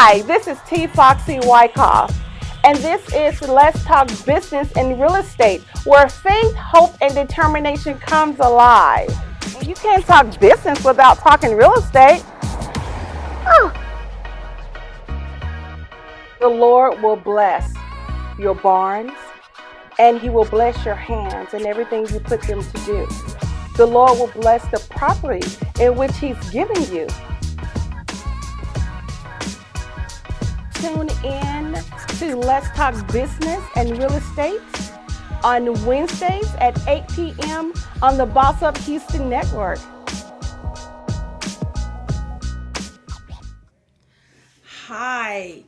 Hi, this is T. Foxy Wyckoff, and this is Let's Talk Business and Real Estate, where faith, hope, and determination comes alive. You can't talk business without talking real estate. Oh, the Lord will bless your barns, and He will bless your hands and everything you put them to do. The Lord will bless the property in which He's given you. Tune in to Let's Talk Business and Real Estate on Wednesdays at 8 p.m. on the Boss Up Houston Network. Hi.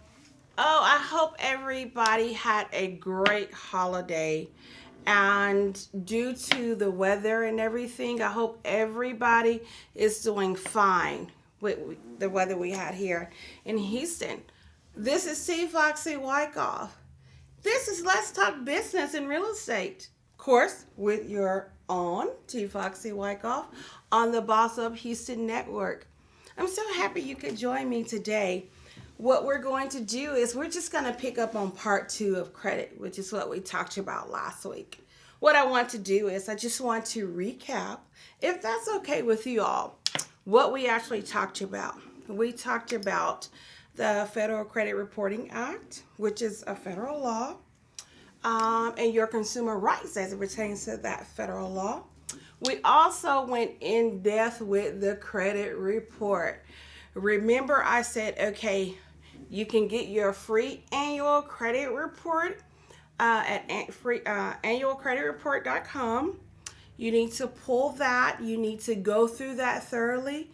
Oh, I hope everybody had a great holiday. And due to the weather and everything, I hope everybody is doing fine with the weather we had here in Houston. This is T. Foxy Wyckoff. This is Let's Talk Business and Real Estate. Of course, with your own T. Foxy Wyckoff on the Boss Up Houston Network. I'm so happy you could join me today. What we're going to do is we're just going to pick up on part 2 of credit, which is what we talked about last week. What I want to do is I just want to recap, if that's okay with you all, what we actually talked about. We talked about the Federal Credit Reporting Act, which is a federal law, and your consumer rights as it pertains to that federal law. We also went in depth with the credit report. Remember, I said, okay, you can get your free annual credit report at annualcreditreport.com. You need to pull that. You need to go through that thoroughly.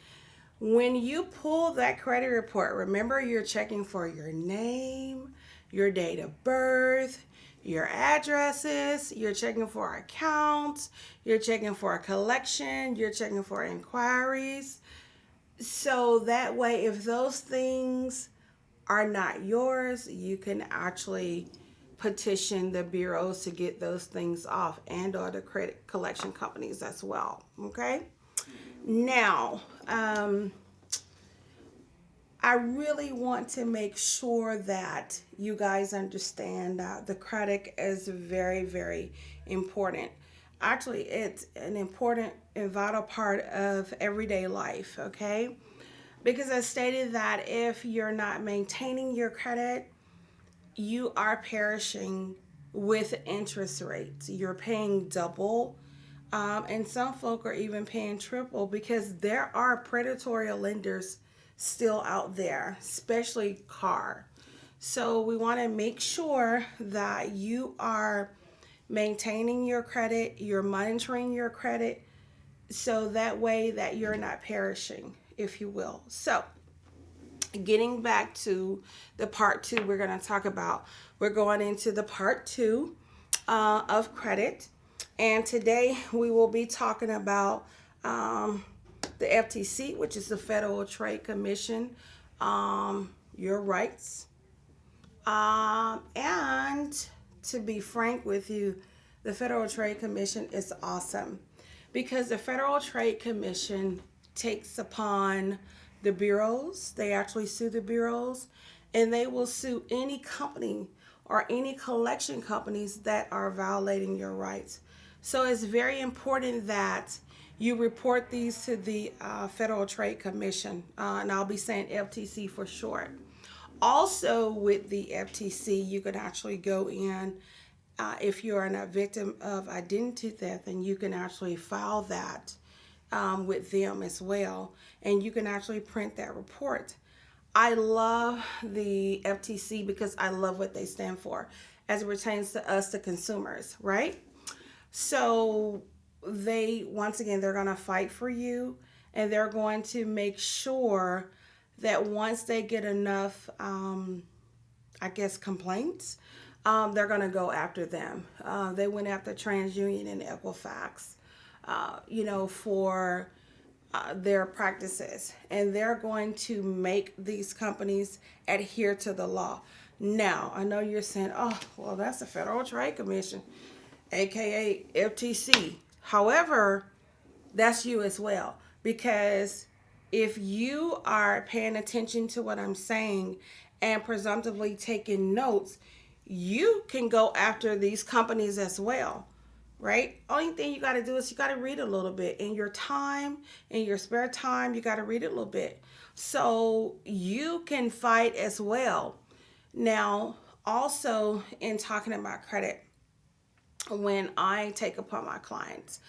When you pull that credit report, remember you're checking for your name, your date of birth, your addresses, you're checking for accounts, you're checking for a collection, you're checking for inquiries. So that way, if those things are not yours, you can actually petition the bureaus to get those things off, and or the credit collection companies as well. Okay. Now, I really want to make sure that you guys understand that the credit is very, very important. Actually, it's an important and vital part of everyday life, okay? Because I stated that if you're not maintaining your credit, you are perishing with interest rates. You're paying double, and some folk are even paying triple because there are predatory lenders still out there, especially car. So we want to make sure that you are maintaining your credit, you're monitoring your credit, so that way that you're not perishing, if you will. So getting back to the part 2 we're going to talk about, we're going into the part 2 of credit, and today we will be talking about the FTC, which is the Federal Trade Commission, your rights, and to be frank with you, the Federal Trade Commission is awesome because the Federal Trade Commission takes upon the bureaus. They actually sue the bureaus, and they will sue any company or any collection companies that are violating your rights. So it's very important that you report these to the Federal Trade Commission, and I'll be saying FTC for short. Also, with the FTC, you can actually go in if you're a victim of identity theft, and you can actually file that with them as well, and you can actually print that report. I love the FTC because I love what they stand for as it pertains to us, the consumers, right? So once again, they're going to fight for you, and they're going to make sure that once they get enough, complaints, they're going to go after them. They went after TransUnion and Equifax, for their practices, and they're going to make these companies adhere to the law. Now, I know you're saying, oh, well, that's the Federal Trade Commission, aka FTC. However, that's you as well, because if you are paying attention to what I'm saying and presumptively taking notes, you can go after these companies as well, right? Only thing you got to do is you got to read a little bit in your time, in your spare time. You got to read a little bit so you can fight as well. Now, also in talking about credit, when I take upon my clients,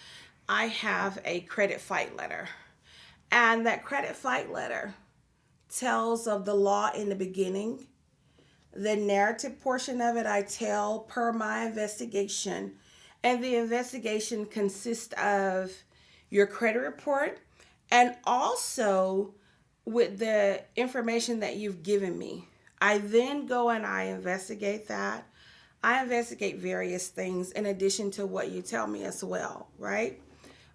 I have a credit fight letter. And that credit fight letter tells of the law in the beginning. The narrative portion of it I tell per my investigation. And the investigation consists of your credit report and also with the information that you've given me. I then go and I investigate that. I investigate various things in addition to what you tell me as well, right?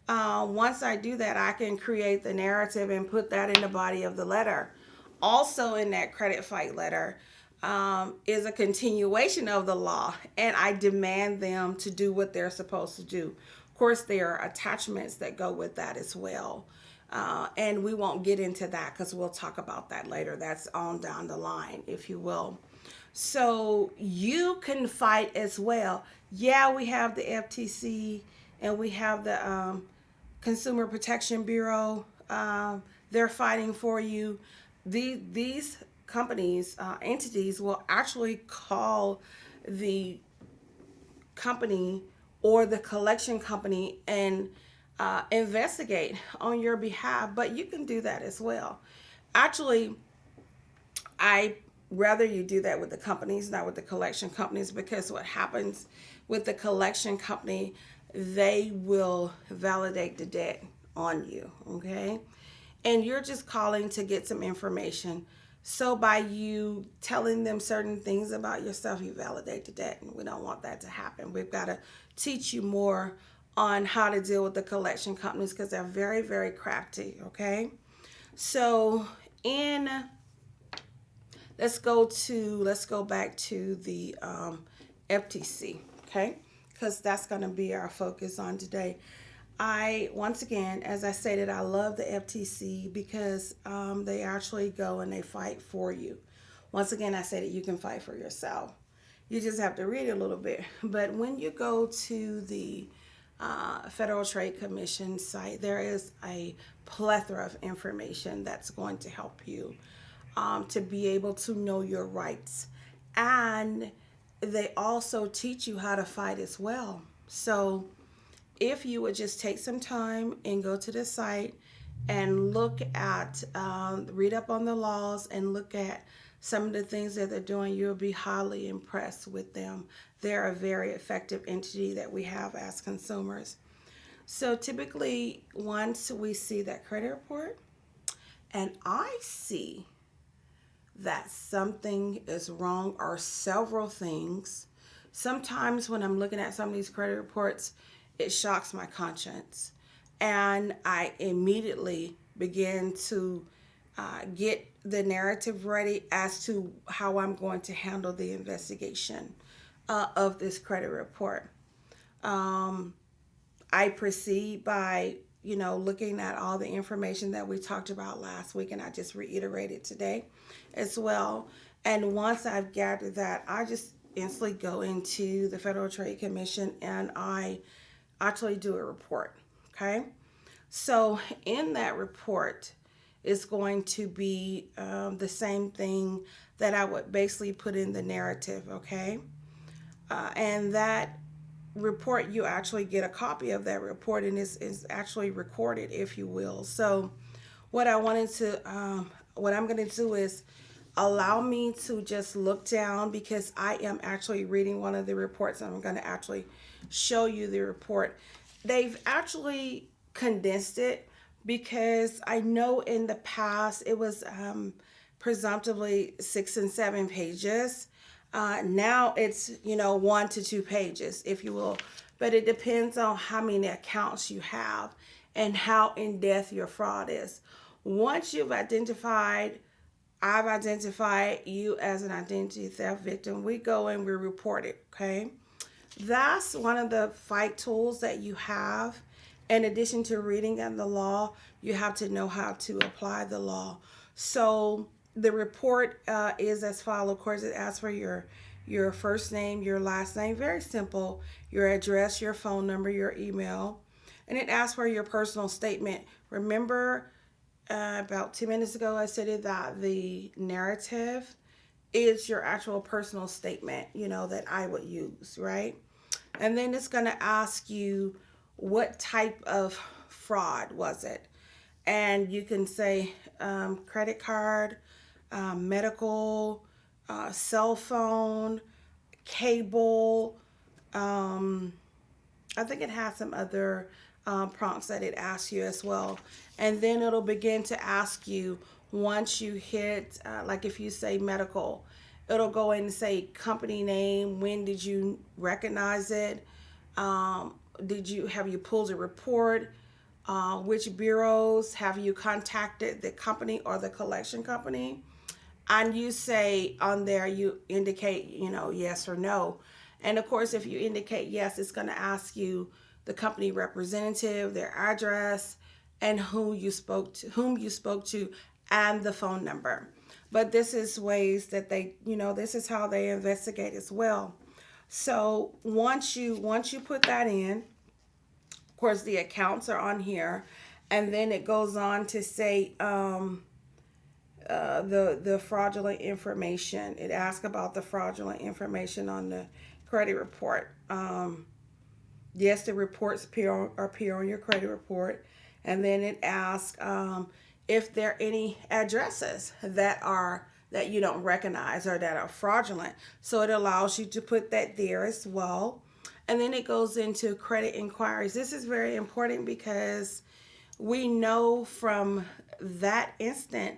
Once I do that, I can create the narrative and put that in the body of the letter. Also, in that credit fight letter is a continuation of the law, and I demand them to do what they're supposed to do. Of course, there are attachments that go with that as well. And we won't get into that because we'll talk about that later. That's on down the line, if you will. So you can fight as well. Yeah, we have the FTC and we have the Consumer Protection Bureau. They're fighting for you. These companies, entities will actually call the company or the collection company and investigate on your behalf, but you can do that as well. Actually, I rather you do that with the companies, not with the collection companies, because what happens with the collection company, they will validate the debt on you, okay? And you're just calling to get some information. So by you telling them certain things about yourself, you validate the debt, and we don't want that to happen. We've got to teach you more on how to deal with the collection companies because they're very, very crafty, okay? So in let's go back to the FTC, okay? Because that's going to be our focus on today. Once again, as I stated, I love the FTC because they actually go and they fight for you. Once again, I said that you can fight for yourself. You just have to read a little bit. But when you go to the Federal Trade Commission site, there is a plethora of information that's going to help you to be able to know your rights. And they also teach you how to fight as well. So if you would just take some time and go to the site and look at, read up on the laws and look at some of the things that they're doing, you'll be highly impressed with them. They're a very effective entity that we have as consumers. So typically, once we see that credit report and I see that something is wrong or several things, sometimes when I'm looking at some of these credit reports, it shocks my conscience. And I immediately begin to get the narrative ready as to how I'm going to handle the investigation of this credit report. I proceed by, looking at all the information that we talked about last week, and I just reiterated today as well. And once I've gathered that, I just instantly go into the Federal Trade Commission and I actually do a report, okay? So in that report is going to be the same thing that I would basically put in the narrative, okay? And that report, you actually get a copy of that report and it's actually recorded, if you will. So what I'm going to do is allow me to just look down because I am actually reading one of the reports and I'm going to actually show you the report. They've actually condensed it because I know in the past it was presumptively 6 and 7 pages. Now it's, 1 to 2 pages, if you will. But it depends on how many accounts you have and how in depth your fraud is. Once I've identified you as an identity theft victim, we go and we report it, okay? That's one of the fight tools that you have. In addition to reading on the law, you have to know how to apply the law. So The report is as follows. Of course, it asks for your first name, your last name, very simple, your address, your phone number, your email, and it asks for your personal statement. Remember, about 2 minutes ago, I said that the narrative is your actual personal statement, that I would use, right? And then it's going to ask you what type of fraud was it. And you can say credit card, medical, cell phone, cable. Um, I think it has some other prompts that it asks you as well. And then it'll begin to ask you once you hit, like if you say medical, it'll go in and say company name, when did you recognize it, have you pulled a report, which bureaus have you contacted the company or the collection company, and you say on there, you indicate, yes or no. And of course, if you indicate yes, it's going to ask you the company representative, their address, and whom you spoke to, and the phone number. But this is ways that this is how they investigate as well. So once you put that in, of course, the accounts are on here, and then it goes on to say the fraudulent information. It asks about the fraudulent information on the credit report. Yes, the reports appear on your credit report, and then it asks if there are any addresses that you don't recognize or that are fraudulent. So it allows you to put that there as well. And then it goes into credit inquiries. This is very important because we know from that instant,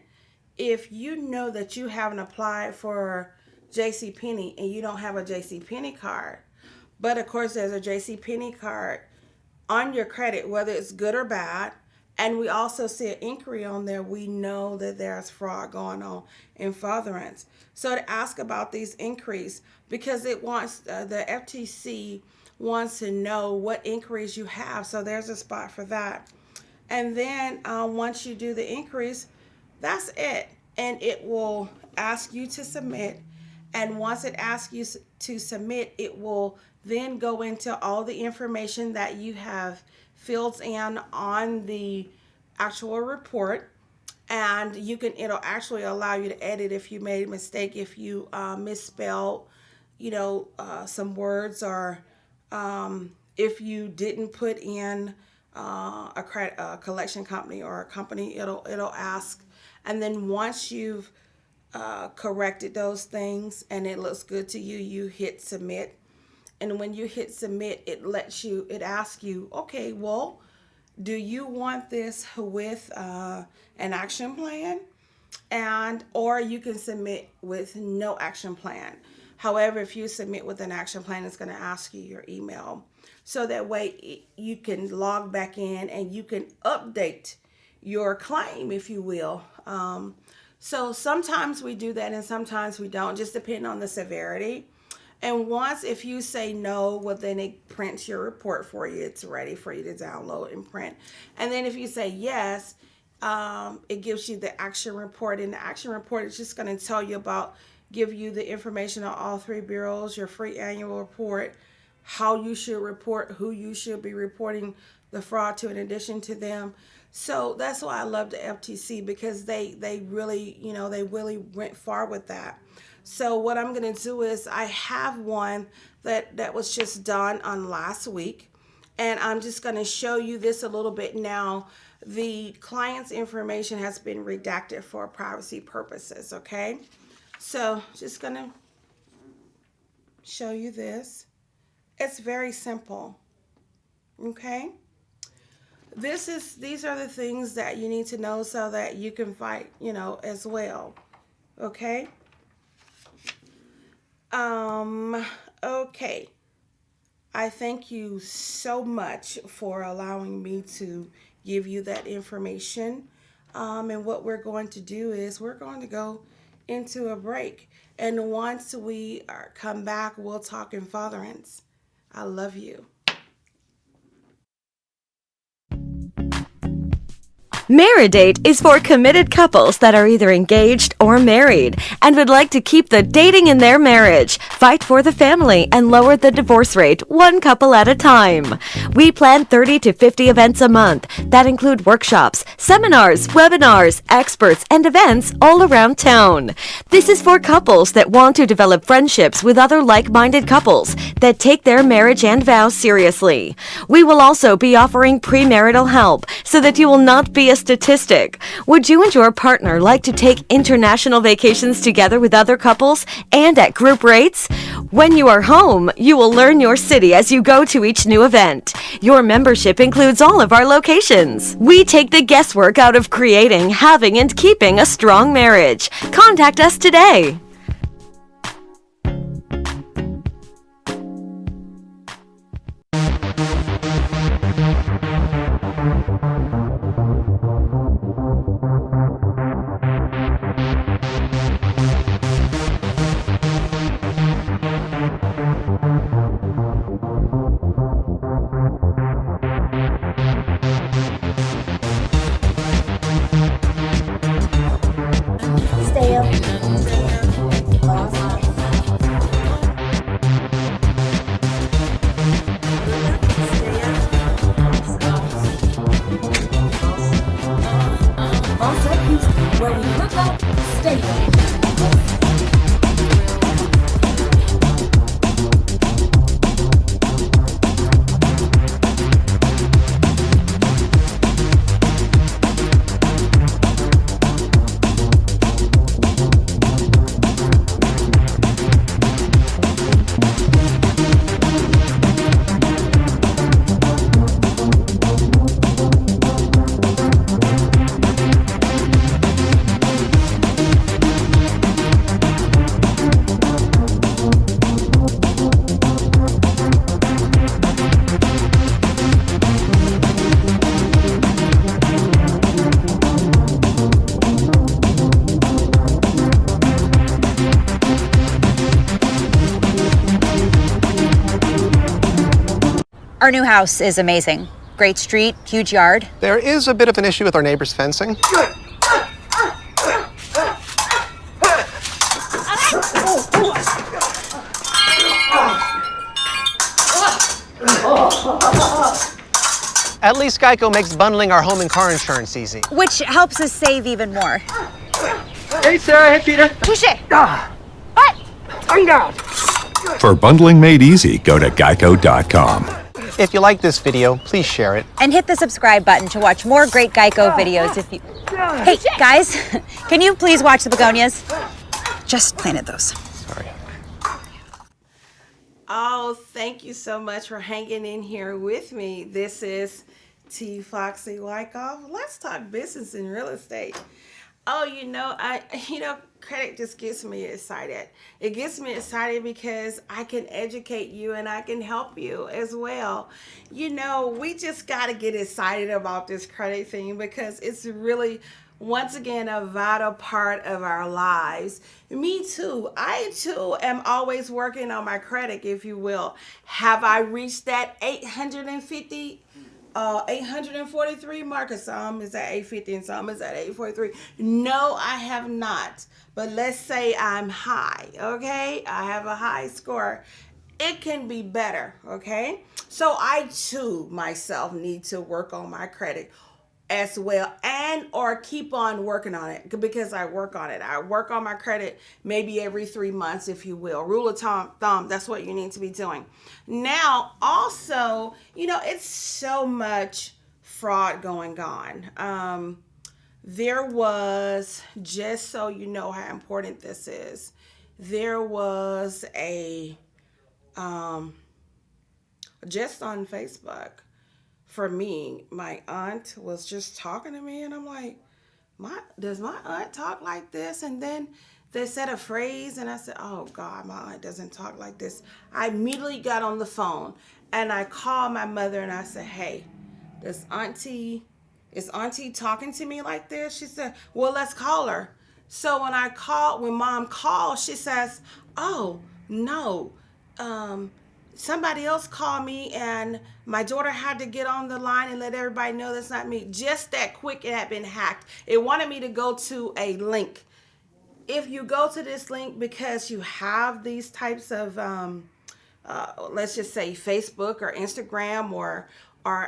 if you know that you haven't applied for JCPenney and you don't have a JCPenney card, but of course there's a JCPenney card on your credit, whether it's good or bad, and we also see an inquiry on there, we know that there's fraud going on in furtherance. So to ask about these inquiries, because it wants the FTC wants to know what inquiries you have, so there's a spot for that. And then once you do the inquiries, that's it. And it will ask you to submit. And once it asks you to submit, it will then go into all the information that you have filled in on the actual report. And it'll actually allow you to edit if you made a mistake, if you misspelled, some words, or if you didn't put in a collection company or a company, it'll ask. And then once you've corrected those things and it looks good to you, you hit submit. And when you hit submit, it asks you, okay, well, do you want this with an action plan? Or you can submit with no action plan. However, if you submit with an action plan, it's going to ask you your email. So that way you can log back in and you can update your claim, if you will. So sometimes we do that and sometimes we don't, just depending on the severity. And if you say no, well, then it prints your report for you. It's ready for you to download and print. And then if you say yes, it gives you the action report. And the action report is just going to give you the information on all three bureaus, your free annual report, how you should report, who you should be reporting the fraud to in addition to them. So that's why I love the FTC, because they really, they really went far with that. So what I'm going to do is I have one that was just done on last week, and I'm just going to show you this a little bit now. The client's information has been redacted for privacy purposes, okay? So just going to show you this. It's very simple, okay? These are the things that you need to know so that you can fight, as well, okay? Okay. I thank you so much for allowing me to give you that information. And what we're going to do is we're going to go into a break. And once we come back, we'll talk in furtherance. I love you. Maridate is for committed couples that are either engaged or married and would like to keep the dating in their marriage, fight for the family, and lower the divorce rate one couple at a time. We plan 30 to 50 events a month that include workshops, seminars, webinars, experts, and events all around town. This is for couples that want to develop friendships with other like-minded couples that take their marriage and vows seriously. We will also be offering premarital help so that you will not be a statistic. Would you and your partner like to take international vacations together with other couples and at group rates? When you are home, you will learn your city as you go to each new event. Your membership includes all of our locations. We take the guesswork out of creating, having, and keeping a strong marriage. Contact us today. Stay up. Awesome. All seconds where we look up, stay up. Our new house is amazing. Great street, huge yard. There is a bit of an issue with our neighbor's fencing. At least Geico makes bundling our home and car insurance easy. Which helps us save even more. Hey, Sarah. Hey, Peter. Touche! What? Tongue down. For bundling made easy, go to geico.com. If you like this video, please share it. And hit the subscribe button to watch more great Geico videos if you... Hey, guys, can you please watch the begonias? Just planted those. Sorry. Oh, thank you so much for hanging in here with me. This is T. Foxy Wyckoff. Let's talk business and real estate. Oh, credit just gets me excited. It gets me excited because I can educate you and I can help you as well. We just got to get excited about this credit thing because it's really, once again, a vital part of our lives. Me too. I too am always working on my credit, if you will. Have I reached that 843 mark? Some is at 850 and some is at 843. No, I have not. But let's say I'm high, okay? I have a high score. It can be better, okay? So I too myself need to work on my credit as well and or keep on working on it because I work on it. I work on my credit maybe every 3 months, if you will. Rule of thumb, that's what you need to be doing. Now, also, it's so much fraud going on. There was, just so you know how important this is, there was a, just on Facebook, for me, my aunt was just talking to me and I'm like, does my aunt talk like this? And then they said a phrase and I said, oh God, my aunt doesn't talk like this. I immediately got on the phone and I called my mother and I said, hey, is auntie talking to me like this? She said, well, let's call her. So when mom called, she says, oh, no, somebody else called me and my daughter had to get on the line and let everybody know that's not me. Just that quick, it had been hacked. It wanted me to go to a link. If you go to this link because you have these types of let's just say Facebook or Instagram or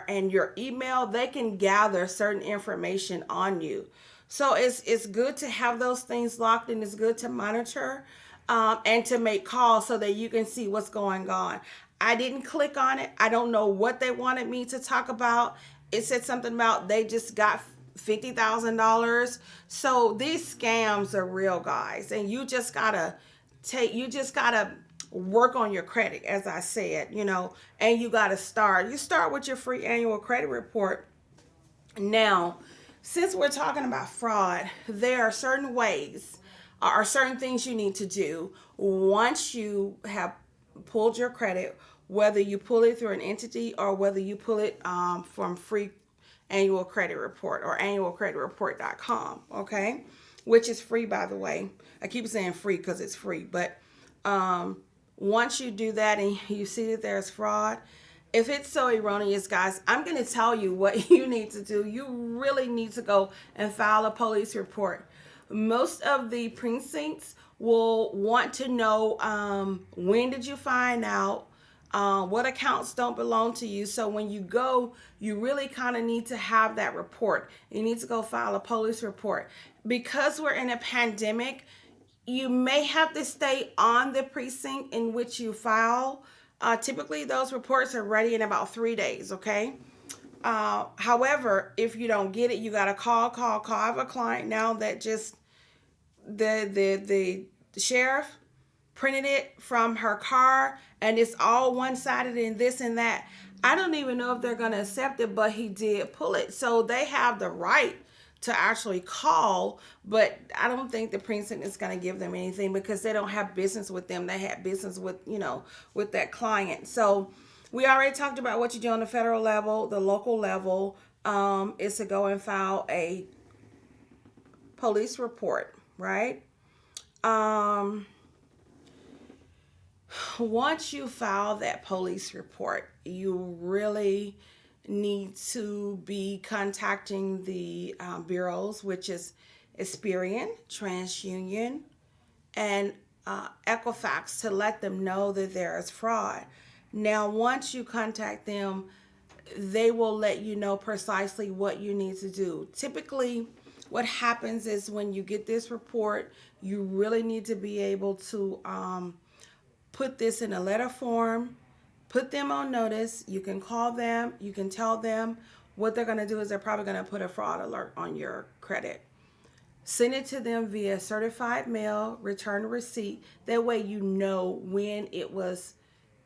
and your email, they can gather certain information on you. So it's good to have those things locked, and it's good to monitor and to make calls so that you can see what's going on. I didn't click on it. I don't know what they wanted me to talk about. It said something about they just got $50,000. So these scams are real, guys, and you just gotta work on your credit, as I said, and you gotta start. You start with your free annual credit report. Now, since we're talking about fraud, there are certain ways or certain things you need to do once you have pulled your credit, whether you pull it through an entity or whether you pull it from free annual credit report or annualcreditreport.com, okay, which is free, by the way. I keep saying free because it's free, but once you do that and you see that there's fraud, if it's so erroneous, guys, I'm going to tell you what you need to do. You really need to go and file a police report. Most of the precincts will want to know when did you find out, what accounts don't belong to you. So when you go, you really kind of need to have that report. You need to go file a police report. Because we're in a pandemic, you may have to stay on the precinct in which you file. Typically, those reports are ready in about 3 days, okay? However, if you don't get it, you got to call. I have a client now that just, the sheriff printed it from her car, and it's all one-sided and this and that. I don't even know if they're going to accept it, but he did pull it. So they have the right to actually call, but I don't think the precinct is going to give them anything because they don't have business with them. They have business with, with that client. So we already talked about what you do on the federal level. The local level is to go and file a police report, right? Once you file that police report, you really need to be contacting the bureaus, which is Experian, TransUnion, and Equifax, to let them know that there is fraud. Now, once you contact them, they will let you know precisely what you need to do. Typically, what happens is when you get this report, you really need to be able to put this in a letter form, put them on notice. You can call them, you can tell them. What they're going to do is they're probably going to put a fraud alert on your credit. Send it to them via certified mail, return receipt. That way you know when it was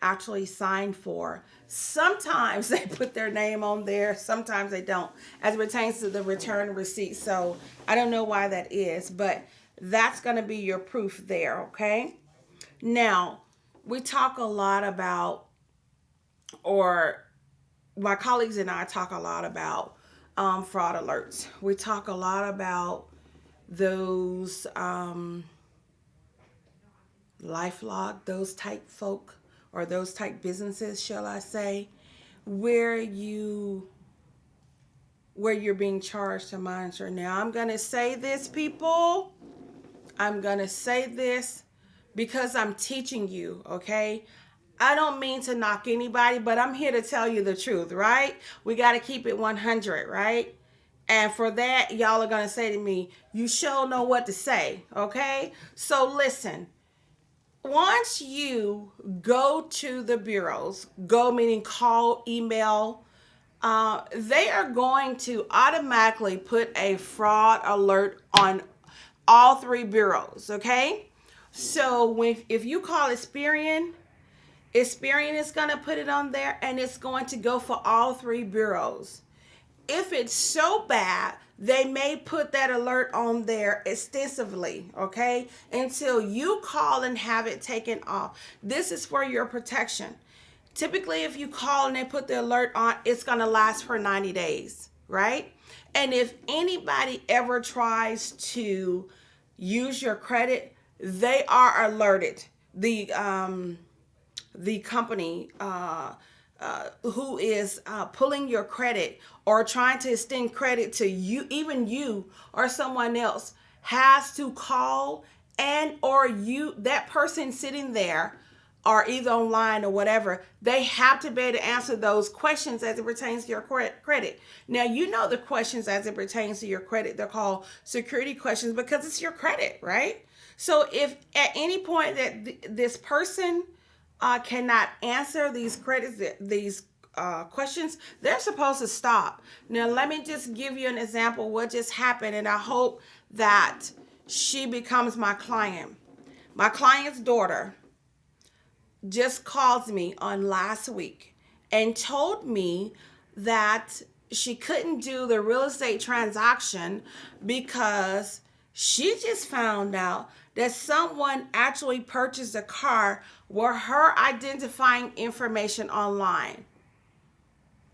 actually signed for. Sometimes they put their name on there, sometimes they don't, as it pertains to the return receipt. So I don't know why that is, but that's going to be your proof there, okay? Now, we talk a lot about, or my colleagues and I talk a lot about fraud alerts. We talk a lot about those LifeLock, those type folk, or those type businesses, shall I say, where you're being charged to monitor. Now, I'm going to say this, people. I'm going to say this because I'm teaching you, okay? I don't mean to knock anybody, but I'm here to tell you the truth, right? We got to keep it 100, right? And for that, y'all are going to say to me, you sure know what to say, okay? So listen, once you go to the bureaus, go meaning call, email, they are going to automatically put a fraud alert on all three bureaus, okay? So if you call Experian is going to put it on there, and it's going to go for all three bureaus. If it's so bad, they may put that alert on there extensively, okay, until you call and have it taken off. This is for your protection. Typically, if you call and they put the alert on, it's going to last for 90 days, right? And if anybody ever tries to use your credit, they are alerted. The the company who is pulling your credit or trying to extend credit to you, even you or someone else, has to call and or you, that person sitting there or either online or whatever, they have to be able to answer those questions as it pertains to your credit. Now, you know the questions as it pertains to your credit, they're called security questions because it's your credit, right? So if at any point that this person cannot answer these questions, they're supposed to stop. Now, let me just give you an example of what just happened, and I hope that she becomes my client. My client's daughter just called me on last week and told me that she couldn't do the real estate transaction because she just found out that someone actually purchased a car with her identifying information online.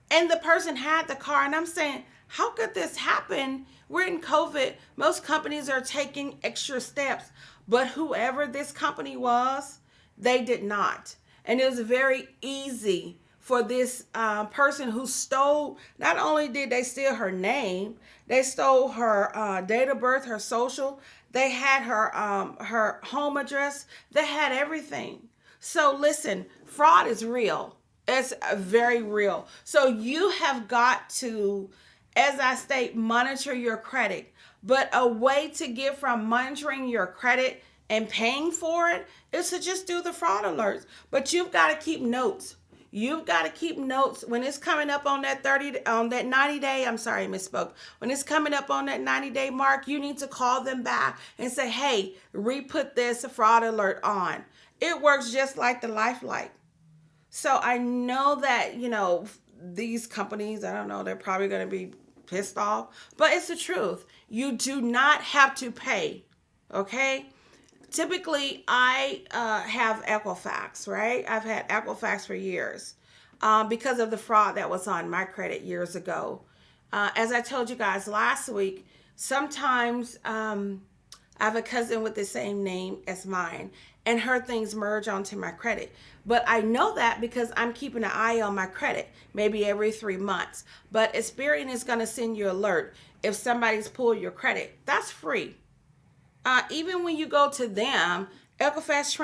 And the person had the car, and I'm saying, how could this happen? We're in COVID. Most companies are taking extra steps, but whoever this company was, they did not. And it was very easy for this person who stole, not only did they steal her name, they stole her date of birth, her social, they had her home address, they had everything. So listen, fraud is real. It's very real. So you have got to, as I state, monitor your credit. But a way to get from monitoring your credit and paying for it is to just do the fraud alerts. But you've got to keep notes. You've got to keep notes when it's coming up on that 90 day. I'm sorry, I misspoke. When it's coming up on that 90-day mark, you need to call them back and say, hey, re-put this fraud alert on. It works just like the Lifelike. So I know that, these companies, I don't know, they're probably going to be pissed off, but it's the truth. You do not have to pay, okay? Typically, I have Equifax, right? I've had Equifax for years because of the fraud that was on my credit years ago. As I told you guys last week, sometimes I have a cousin with the same name as mine, and her things merge onto my credit. But I know that because I'm keeping an eye on my credit, maybe every 3 months. But Experian is going to send you an alert if somebody's pulled your credit. That's free. Even when you go to them, Equifax,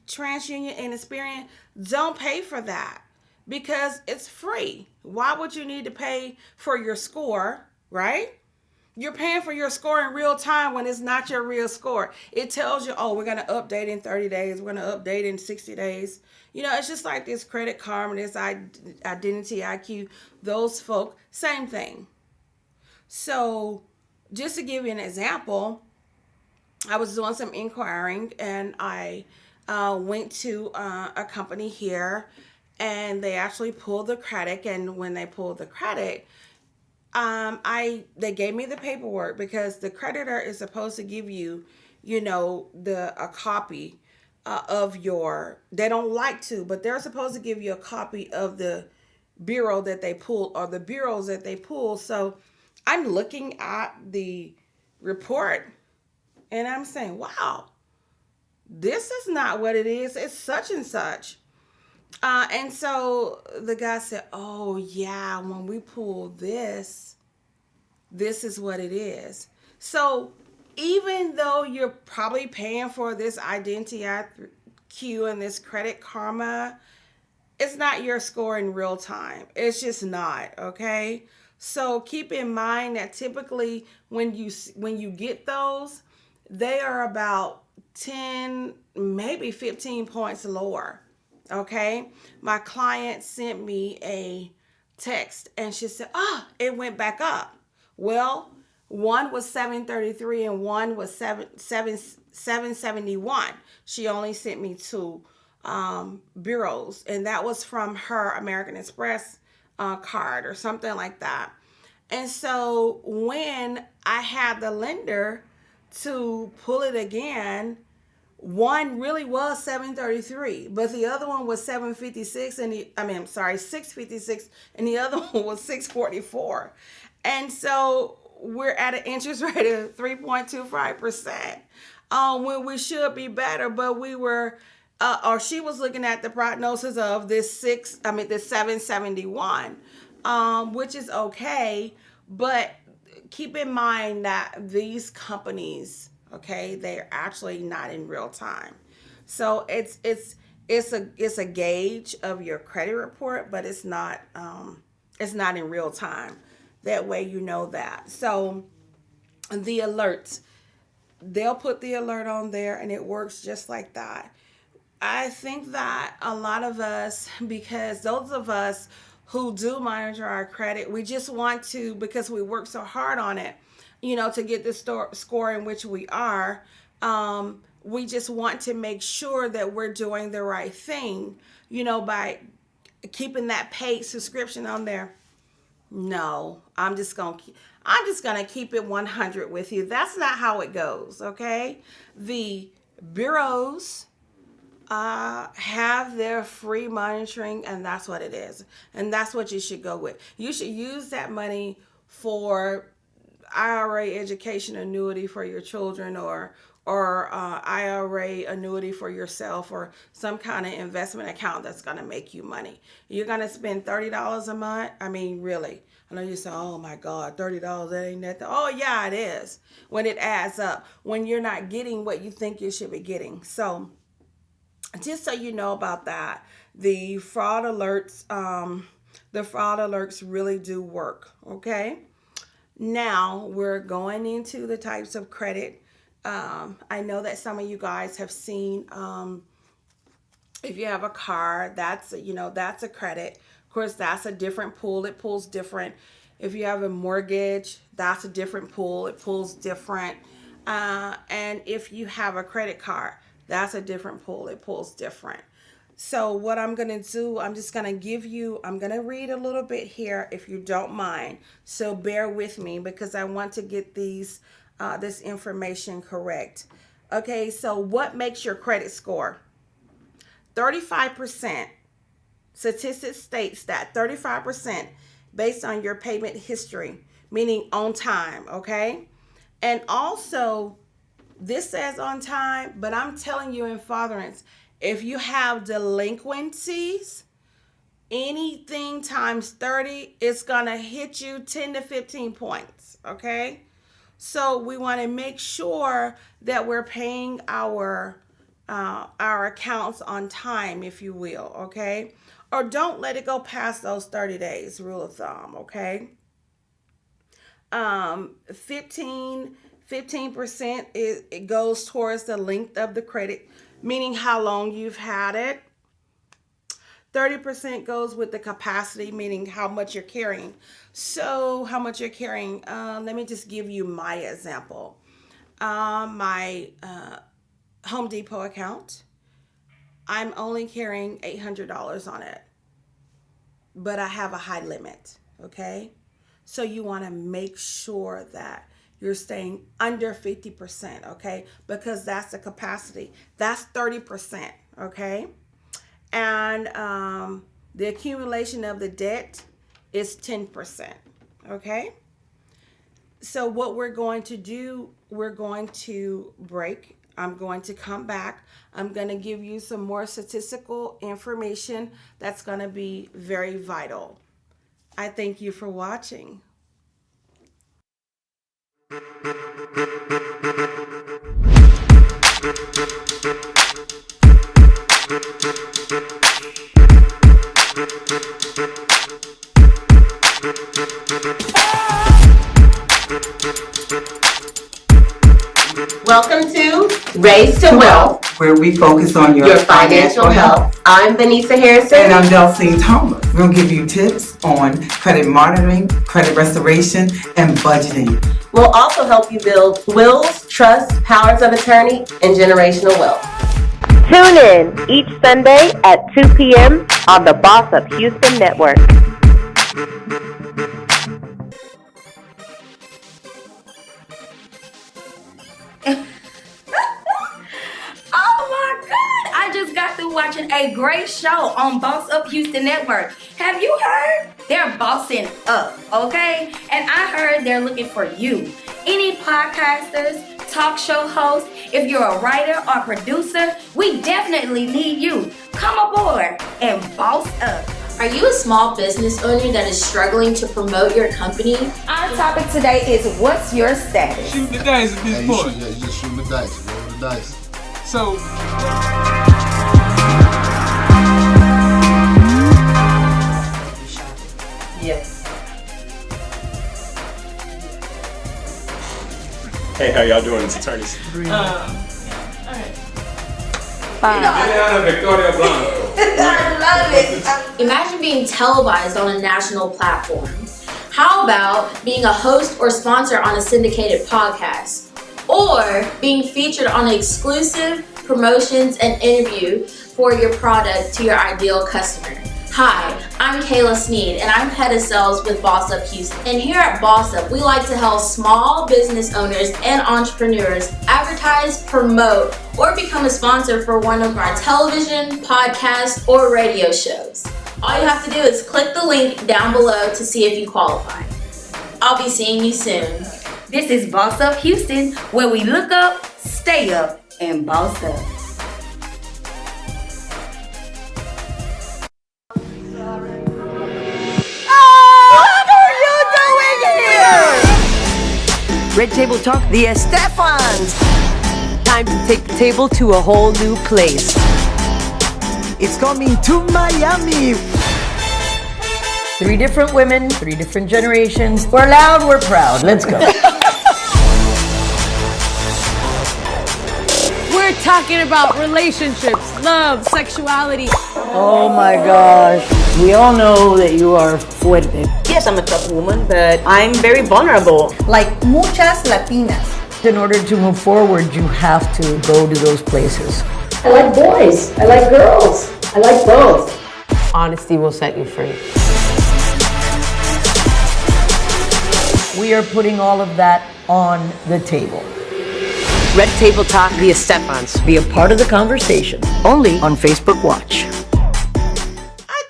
TransUnion, and Experian, don't pay for that because it's free. Why would you need to pay for your score, right? You're paying for your score in real time when it's not your real score. It tells you, oh, we're going to update in 30 days. We're going to update in 60 days. It's just like this Credit Karma, this Identity IQ, those folk, same thing. So just to give you an example, I was doing some inquiring and I went to a company here and they actually pulled the credit. And when they pulled the credit, they gave me the paperwork because the creditor is supposed to give you, a copy of they don't like to, but they're supposed to give you a copy of the bureau that they pulled or the bureaus that they pulled. So I'm looking at the report and I'm saying, wow, this is not what it is. It's such and such. And so the guy said, oh yeah, when we pull this is what it is. So even though you're probably paying for this Identity IQ and this Credit Karma, it's not your score in real time. It's just not, okay? So keep in mind that typically when you get those, they are about 10, maybe 15 points lower. Okay, my client sent me a text and she said, it went back up. Well, one was 733 and one was 771. She only sent me two bureaus, and that was from her American Express card or something like that. And so when I had the lender to pull it again, one really was 733, but the other one was 756 656, and the other one was 644. And so we're at an interest rate of 3.25%, when we should be better, but we were or she was looking at the prognosis of this 771, which is okay, but keep in mind that these companies, okay, they're actually not in real time. So it's a gauge of your credit report, but it's not in real time. That way you know that. So the alerts, they'll put the alert on there and it works just like that. I think that a lot of us, because those of us who do monitor our credit, we just want to, because we work so hard on it, to get the score in which we are, we just want to make sure that we're doing the right thing, by keeping that paid subscription on there. No, I'm just gonna keep it 100 with you. That's not how it goes, okay? The bureaus have their free monitoring, and that's what it is, and that's what you should go with. You should use that money for IRA education annuity for your children, or IRA annuity for yourself, or some kind of investment account that's going to make you money. You're going to spend $30 a month. I mean, really. I know you say, oh my God, $30, that ain't nothing. Oh yeah, it is, when it adds up, when you're not getting what you think you should be getting. So just so you know about that, the fraud alerts really do work, okay? Now we're going into the types of credit. I know that some of you guys have seen, if you have a car, that's a credit. Of course, that's a different pool. It pulls different. If you have a mortgage, that's a different pool. It pulls different. And if you have a credit card, that's a different pool. It pulls different. So what I'm going to do, I'm going to read a little bit here if you don't mind. So bear with me because I want to get this information correct. Okay, so what makes your credit score? 35%. Statistics states that 35% based on your payment history, meaning on time, okay? And also, this says on time, but I'm telling you in furtherance, if you have delinquencies, anything times 30, it's gonna hit you 10 to 15 points, okay? So we wanna make sure that we're paying our accounts on time, if you will, okay? Or don't let it go past those 30 days, rule of thumb, okay? 15% it goes towards the length of the credit, meaning how long you've had it. 30% goes with the capacity, meaning how much you're carrying. So how much you're carrying, let me just give you my example. My Home Depot account, I'm only carrying $800 on it, but I have a high limit, okay? So you want to make sure that you're staying under 50%, okay? Because that's the capacity. That's 30%, okay? And the accumulation of the debt is 10%, okay? So what we're going to do, we're going to break. I'm going to come back. I'm going to give you some more statistical information that's going to be very vital. I thank you for watching. Welcome to Raised to Wealth, where we focus on your financial health. I'm Vanessa Harrison. And I'm Delphine Thomas. We'll give you tips on credit monitoring, credit restoration, and budgeting. We'll also help you build wills, trusts, powers of attorney, and generational wealth. Tune in each Sunday at 2 p.m. on the Boss Up Houston Network. Watching a great show on Boss Up Houston Network. Have you heard? They're bossing up, okay? And I heard they're looking for you. Any podcasters, talk show host, if you're a writer or producer, we definitely need you. Come aboard and boss up. Are you a small business owner that is struggling to promote your company? Our topic today is, what's your status? Shoot the dice at this point. You just shoot the dice. Roll the dice. So. Yes. Hey, how y'all doing? It's attorneys. Victoria Blanco. I love it. Imagine being televised on a national platform. How about being a host or sponsor on a syndicated podcast? Or being featured on exclusive promotions and interview for your product to your ideal customer? Hi, I'm Kayla Sneed, and I'm head of sales with Boss Up Houston. And here at Boss Up, we like to help small business owners and entrepreneurs advertise, promote, or become a sponsor for one of our television, podcast, or radio shows. All you have to do is click the link down below to see if you qualify. I'll be seeing you soon. This is Boss Up Houston, where we look up, stay up, and boss up. Red Table Talk, the Estefans. Time to take the table to a whole new place. It's coming to Miami. 3 different women, 3 different generations. We're loud, we're proud. Let's go. We're talking about relationships, love, sexuality. Oh my gosh. We all know that you are fuerte. Yes, I'm a tough woman, but I'm very vulnerable. Like muchas Latinas. In order to move forward, you have to go to those places. I like boys. I like girls. I like both. Honesty will set you free. We are putting all of that on the table. Red Table Talk, the Estefans. Be a part of the conversation. Only on Facebook Watch.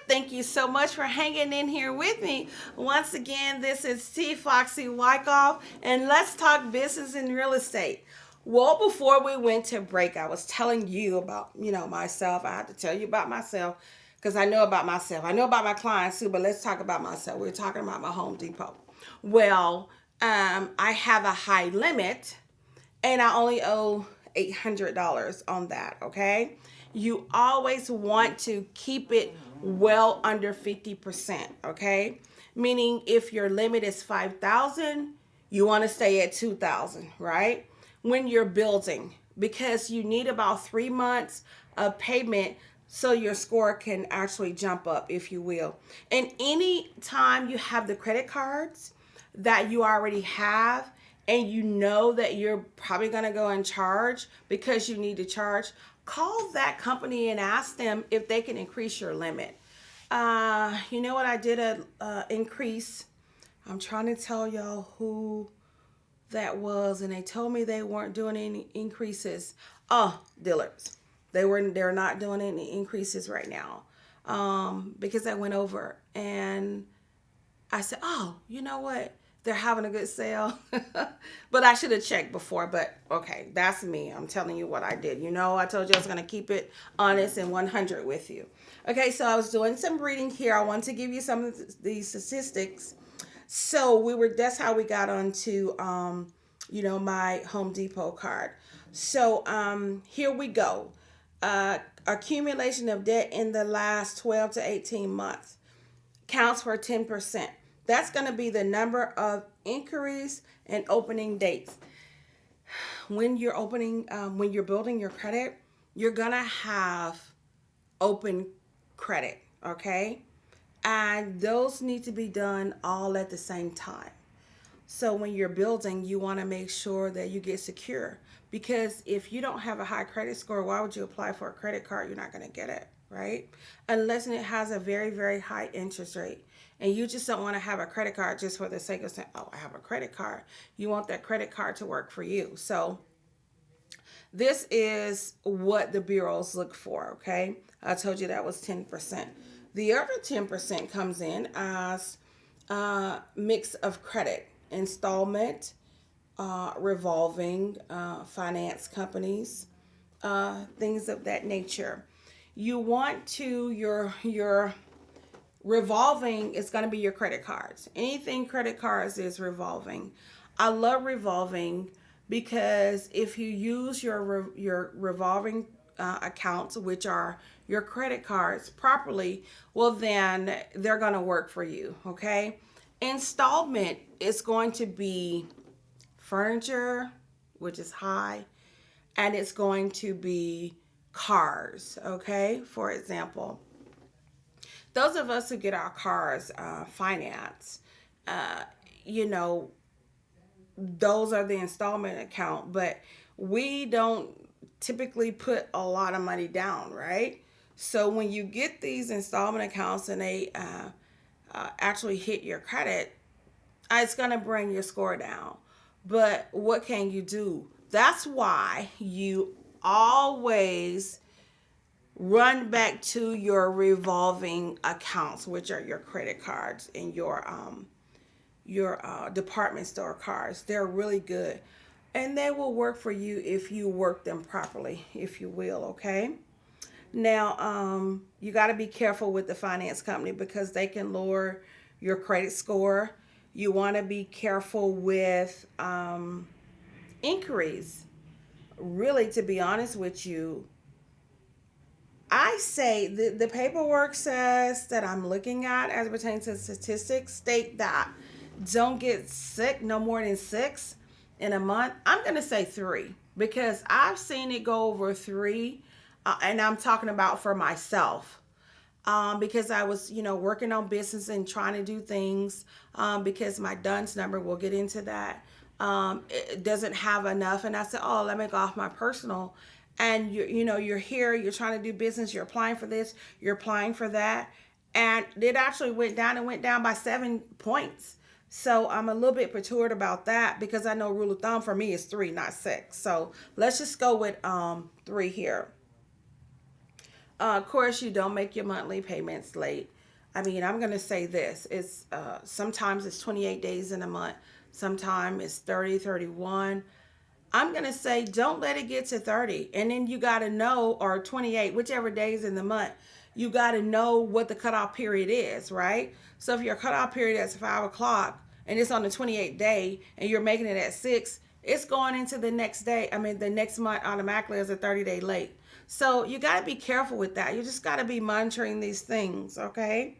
Thank you so much for hanging in here with me. Once again, this is T. Foxy Wyckoff, and let's talk business and real estate. Well, before we went to break, I was telling you about, myself. I had to tell you about myself because I know about myself. I know about my clients too, but let's talk about myself. We're talking about my Home Depot. Well, I have a high limit, and I only owe $800 on that, okay? You always want to keep it well under 50%, okay? Meaning if your limit is $5,000, you want to stay at $2,000, right? When you're building, because you need about 3 months of payment so your score can actually jump up, if you will. And any time you have the credit cards that you already have, and you know that you're probably going to go and charge because you need to charge, call that company and ask them if they can increase your limit. You know what? I did a increase. I'm trying to tell y'all who that was, and they told me they weren't doing any increases. Dillard's. They're not doing any increases right now because I went over and I said, you know what? They're having a good sale. But I should have checked before, but okay, that's me. I'm telling you what I did. I told you I was going to keep it honest and 100 with you. Okay, so I was doing some reading here. I want to give you some of these statistics. So that's how we got onto, my Home Depot card. So here we go. Accumulation of debt in the last 12 to 18 months counts for 10%. That's going to be the number of inquiries and opening dates. When you're when you're building your credit, you're going to have open credit, okay? And those need to be done all at the same time. So when you're building, you want to make sure that you get secure, because if you don't have a high credit score, why would you apply for a credit card? You're not going to get it, right? Unless it has a very, very high interest rate. And you just don't want to have a credit card just for the sake of saying, I have a credit card. You want that credit card to work for you. So this is what the bureaus look for, okay? I told you that was 10%. The other 10% comes in as a mix of credit, installment, revolving finance companies, things of that nature. You want to your revolving is going to be your credit cards. Anything credit cards is revolving. I love revolving because if you use your revolving accounts, which are your credit cards, properly, well, then they're going to work for you. Okay. Installment is going to be furniture, which is high, and it's going to be cars. Okay. For example, those of us who get our cars financed, you know, those are the installment account, but we don't typically put a lot of money down, right? So when you get these installment accounts and they actually hit your credit, it's going to bring your score down. But what can you do? That's why you always run back to your revolving accounts, which are your credit cards and your department store cards. They're really good, and they will work for you if you work them properly, if you will. Okay. Now, you got to be careful with the finance company because they can lower your credit score. You want to be careful with inquiries. Really, to be honest with you, I say the paperwork says that I'm looking at as it pertains to statistics state that don't get sick no more than 6 in a month. I'm going to say 3 because I've seen it go over 3. And I'm talking about for myself. Because I was, working on business and trying to do things because my DUNS number, we'll get into that, it doesn't have enough. And I said, oh, let me go off my personal. And you're here, you're trying to do business, you're applying for this, you're applying for that. And it actually went down by 7 points. So I'm a little bit perturbed about that because I know rule of thumb for me is 3, not 6. So let's just go with 3 here. Of course, you don't make your monthly payments late. I mean, I'm going to say this. It's sometimes it's 28 days in a month. Sometimes it's 30, 31. I'm going to say don't let it get to 30. And then you got to know, or 28, whichever days in the month, you got to know what the cutoff period is, right? So if your cutoff period is 5 o'clock and it's on the 28th day and you're making it at 6, it's going into the next day. I mean, the next month automatically is a 30-day late. So you got to be careful with that. You just got to be monitoring these things, okay?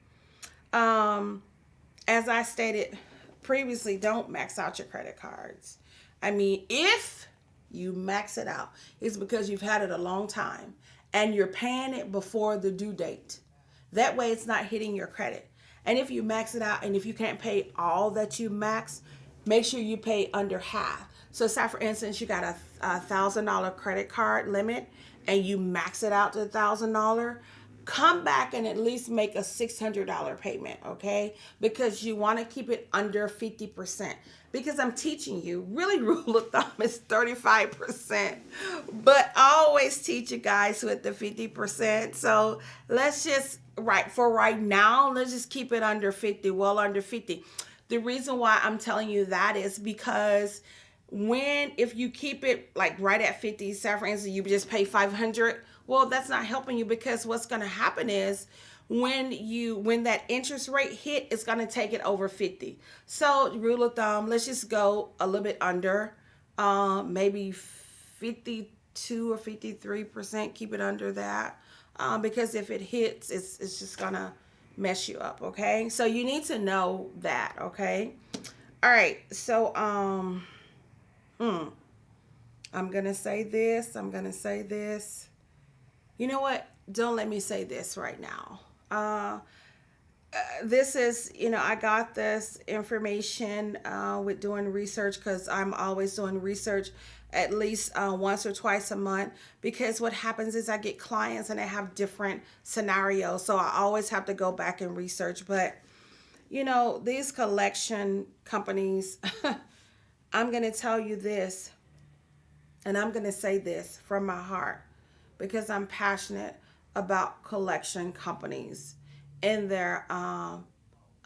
As I stated previously, don't max out your credit cards. I mean, if you max it out, it's because you've had it a long time and you're paying it before the due date. That way it's not hitting your credit. And if you max it out and if you can't pay all that you max, make sure you pay under half. So say for instance, you got a $1,000 credit card limit and you max it out to $1,000, come back and at least make a $600 payment, okay? Because you want to keep it under 50%. Because I'm teaching you, really rule of thumb is 35%. But I always teach you guys with the 50%. So let's just, right now, let's just keep it under 50, well under 50. The reason why I'm telling you that is because if you keep it like right at 50, say for instance, you just pay $500, well, that's not helping you because what's going to happen is when that interest rate hit, it's going to take it over 50. So rule of thumb, let's just go a little bit under, maybe 52 or 53%, keep it under that. Because if it hits, it's just going to mess you up, okay? So you need to know that, okay? All right, so I'm going to say this. You know what? Don't let me say this right now. This is, I got this information with doing research because I'm always doing research at least once or twice a month because what happens is I get clients and they have different scenarios. So I always have to go back and research. But, these collection companies, I'm going to tell you this, and I'm going to say this from my heart because I'm passionate about collection companies and their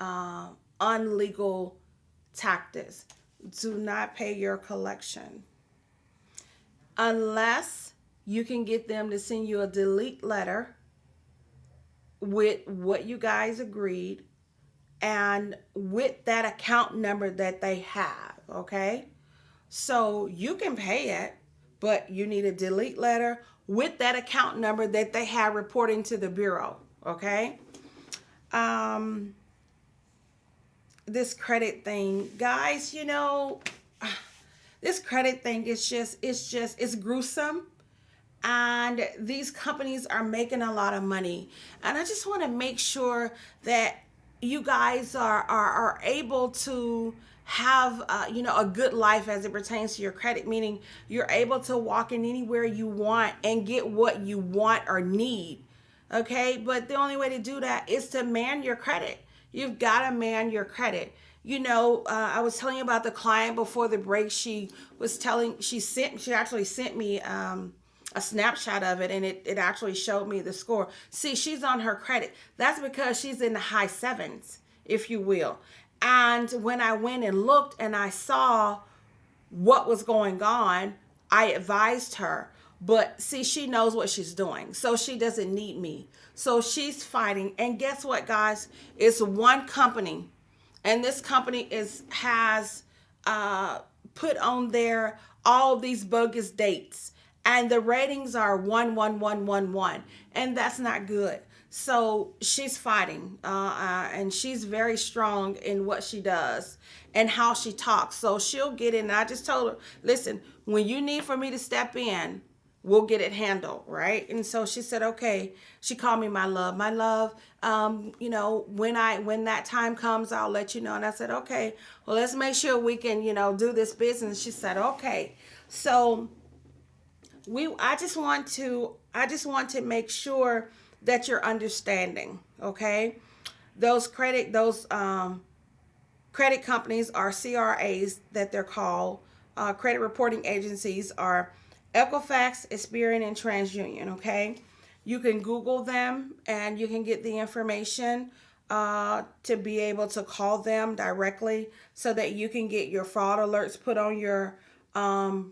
unlegal tactics. do not pay your collection unless you can get them to send you a delete letter with what you guys agreed and with that account number that they have, okay? So you can pay it, but you need a delete letter with that account number that they have reporting to the Bureau, okay? This credit thing, guys, you know, this credit thing is it's gruesome. And these companies are making a lot of money. And I just want to make sure that you guys are able to have a good life as it pertains to your credit, meaning you're able to walk in anywhere you want and get what you want or need. Okay, but the only way to do that is to man your credit. You've got to man your credit. I was telling you about the client before the break. She actually sent me a snapshot of it, and it actually showed me the score. See, she's on her credit. That's because she's in the high sevens, if you will. And when I went and looked and I saw what was going on, I advised her. But see, she knows what she's doing, so she doesn't need me. So she's fighting. And guess what, guys? It's one company, and this company has put on there all these bogus dates. And the ratings are 11111, and that's not good. So she's fighting, and she's very strong in what she does and how she talks. So she'll get in. And I just told her, listen, when you need for me to step in, we'll get it handled, right? And so she said, okay. She called me my love. When that time comes, I'll let you know. And I said, okay. Well, let's make sure we can, do this business. She said, okay. So I just want to make sure that you're understanding, okay? Those credit companies are CRAs that they're called. Credit reporting agencies are Equifax, Experian, and TransUnion, okay? You can Google them and you can get the information to be able to call them directly so that you can get your fraud alerts put on your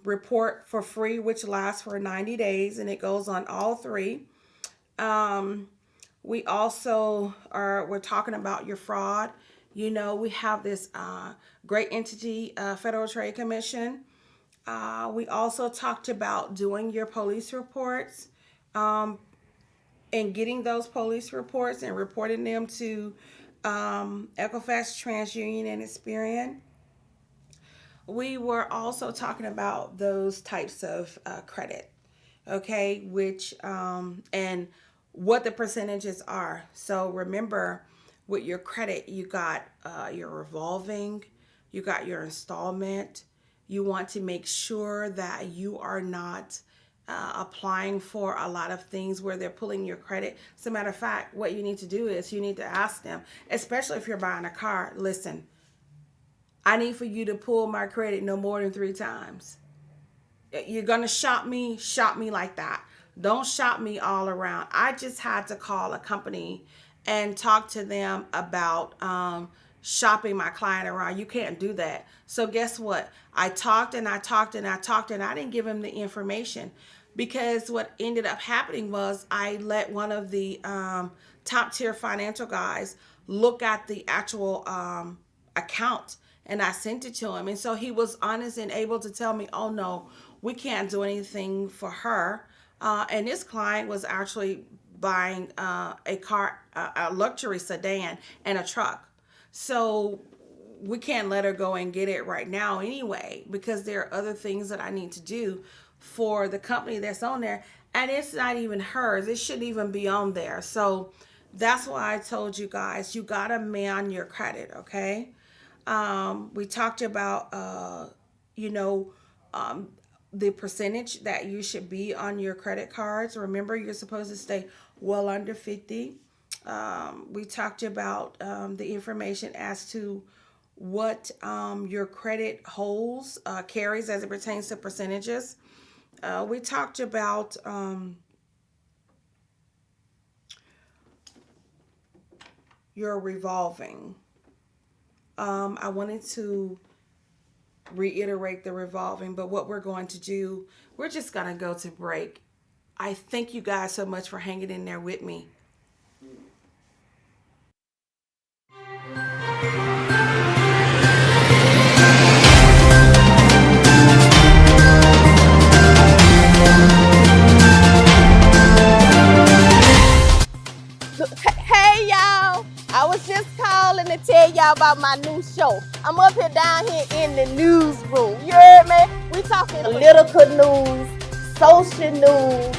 report for free, which lasts for 90 days, and it goes on all three. We also we're talking about your fraud. We have this great entity, Federal Trade Commission. We also talked about doing your police reports and getting those police reports and reporting them to Equifax, TransUnion, and Experian. We were also talking about those types of credit, okay, which and what the percentages are. So remember, with your credit, you got your revolving, you got your installment. You want to make sure that you are not applying for a lot of things where they're pulling your credit. As a matter of fact, what you need to do is you need to ask them, especially if you're buying a car, listen, I need for you to pull my credit no more than 3 times. You're going to shop me like that. Don't shop me all around. I just had to call a company and talk to them about shopping my client around. You can't do that. So guess what? I talked and I didn't give him the information, because what ended up happening was I let one of the top tier financial guys look at the actual account, and I sent it to him. And so he was honest and able to tell me, oh no, we can't do anything for her. And this client was actually buying a car, a luxury sedan and a truck. So we can't let her go and get it right now anyway, because there are other things that I need to do for the company that's on there. And it's not even hers. It shouldn't even be on there. So that's why I told you guys, you got to man your credit, okay? We talked about, the percentage that you should be on your credit cards. Remember, you're supposed to stay well under 50. We talked about the information as to what your credit holds, carries as it pertains to percentages. We talked about your revolving. I wanted to reiterate the revolving. But what we're going to do, we're just going to go to break. I thank you guys so much for hanging in there with me. Hey y'all, I was just calling to tell y'all about my new show. I'm up here down here in the newsroom. You heard me? We talking political news, social news,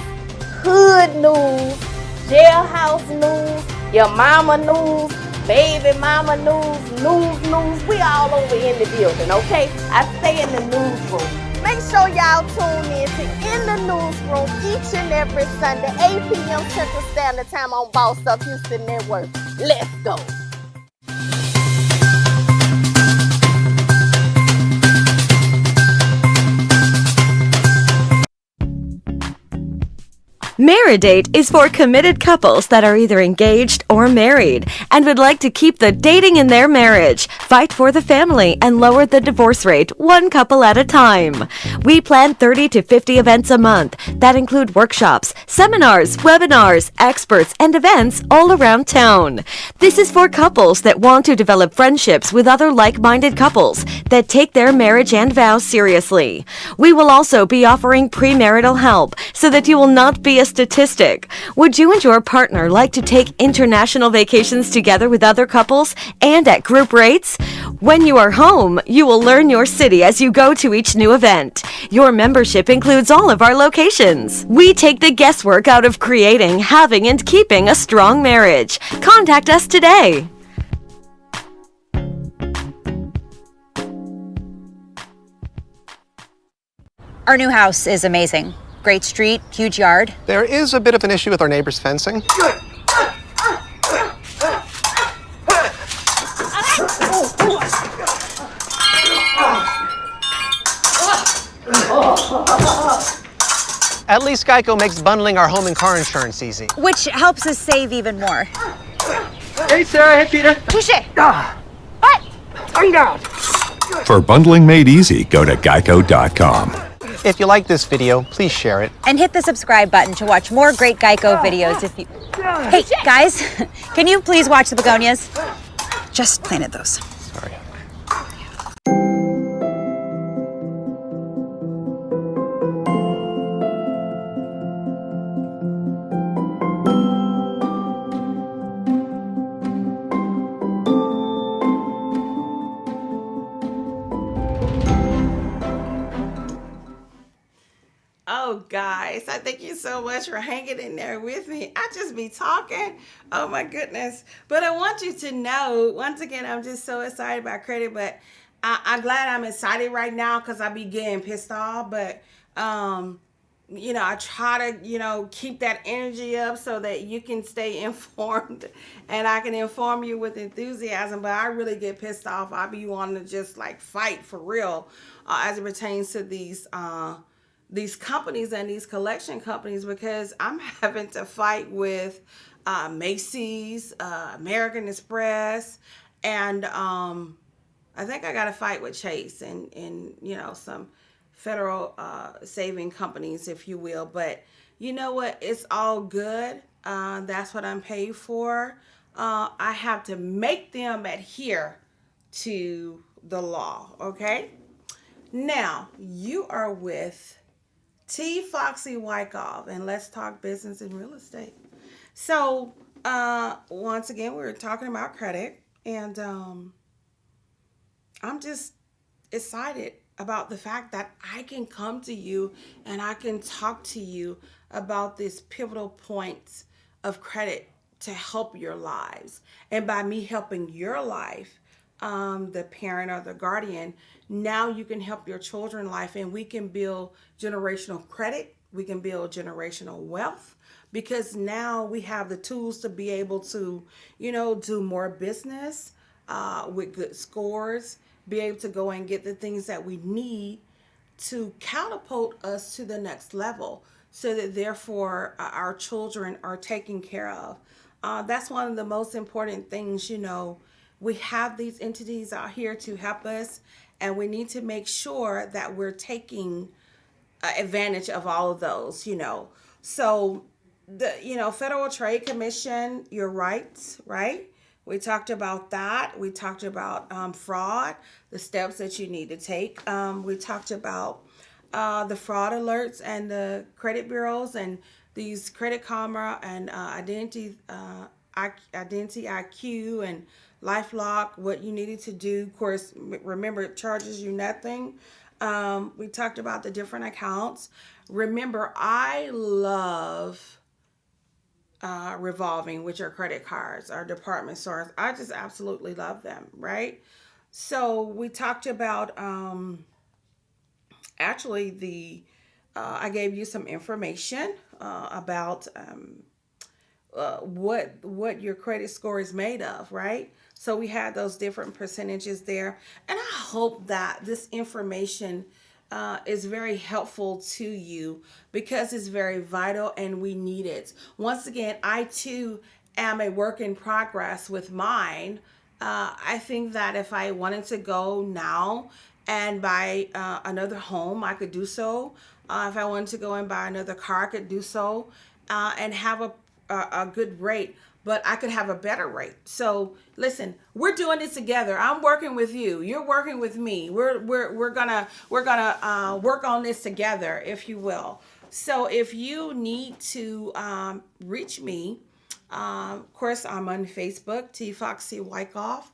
hood news, jailhouse news, your mama news, baby mama news. We all over in the building, okay? I stay in the newsroom. Make sure y'all tune in to In the Newsroom each and every Sunday, 8 p.m. Central Standard Time on Boss Up Houston Network. Let's go. Maridate is for committed couples that are either engaged or married and would like to keep the dating in their marriage, fight for the family, and lower the divorce rate one couple at a time. We plan 30 to 50 events a month that include workshops, seminars, webinars, experts, and events all around town. This is for couples that want to develop friendships with other like-minded couples that take their marriage and vows seriously. We will also be offering premarital help so that you will not be a statistic. Would you and your partner like to take international vacations together with other couples and at group rates? When you are home, you will learn your city as you go to each new event. Your membership includes all of our locations. We take the guesswork out of creating, having, and keeping a strong marriage. Contact us today. Our new house is amazing. Great street, huge yard. There is a bit of an issue with our neighbor's fencing. At least Geico makes bundling our home and car insurance easy. Which helps us save even more. Hey, Sarah. Hey, Peter. Touche. What? Tongue out. For bundling made easy, go to geico.com. If you like this video, please share it. And hit the subscribe button to watch more great Geico videos if you... Hey, guys, can you please watch the begonias? Just planted those. Sorry. Oh, guys, I thank you so much for hanging in there with me. I just be talking. Oh, my goodness. But I want you to know, once again, I'm just so excited about credit, but I'm glad I'm excited right now because I be getting pissed off. But, you know, I try to, you know, keep that energy up so that you can stay informed and I can inform you with enthusiasm. But I really get pissed off. I be wanting to just like fight for real as it pertains to these companies and these collection companies, because I'm having to fight with Macy's, American Express, and I think I got to fight with Chase and you know, some federal saving companies, if you will. But you know what? It's all good. That's what I'm paid for. I have to make them adhere to the law, okay? Now, you are with T. Foxy Wyckoff, and let's talk business and real estate. So, once again, we're talking about credit, and I'm just excited about the fact that I can come to you and I can talk to you about these pivotal points of credit to help your lives. And by me helping your life, the parent or the guardian, now you can help your children's life, and we can build generational credit. We can build generational wealth, because now we have the tools to be able to, you know, do more business with good scores, be able to go and get the things that we need to catapult us to the next level, so that therefore our children are taken care of. That's one of the most important things, you know. We have these entities out here to help us, and we need to make sure that we're taking advantage of all of those, So the, Federal Trade Commission, you're right? We talked about that. We talked about fraud, the steps that you need to take. We talked about the fraud alerts and the credit bureaus and these Credit Karma and Identity IQ and LifeLock, what you needed to do. Of course, remember, it charges you nothing. We talked about the different accounts. Remember, I love revolving, which are credit cards, our department stores. I just absolutely love them, right? So we talked about actually I gave you some information about what your credit score is made of, right? So we had those different percentages there, and I hope that this information is very helpful to you because it's very vital and we need it. Once again, I too am a work in progress with mine. I think that if I wanted to go now and buy another home, I could do so. If I wanted to go and buy another car, I could do so and have a good rate. But I could have a better rate. So listen, we're doing this together. I'm working with you. You're working with me. We're gonna work on this together, if you will. So if you need to reach me, of course, I'm on Facebook, T Foxy Wyckoff.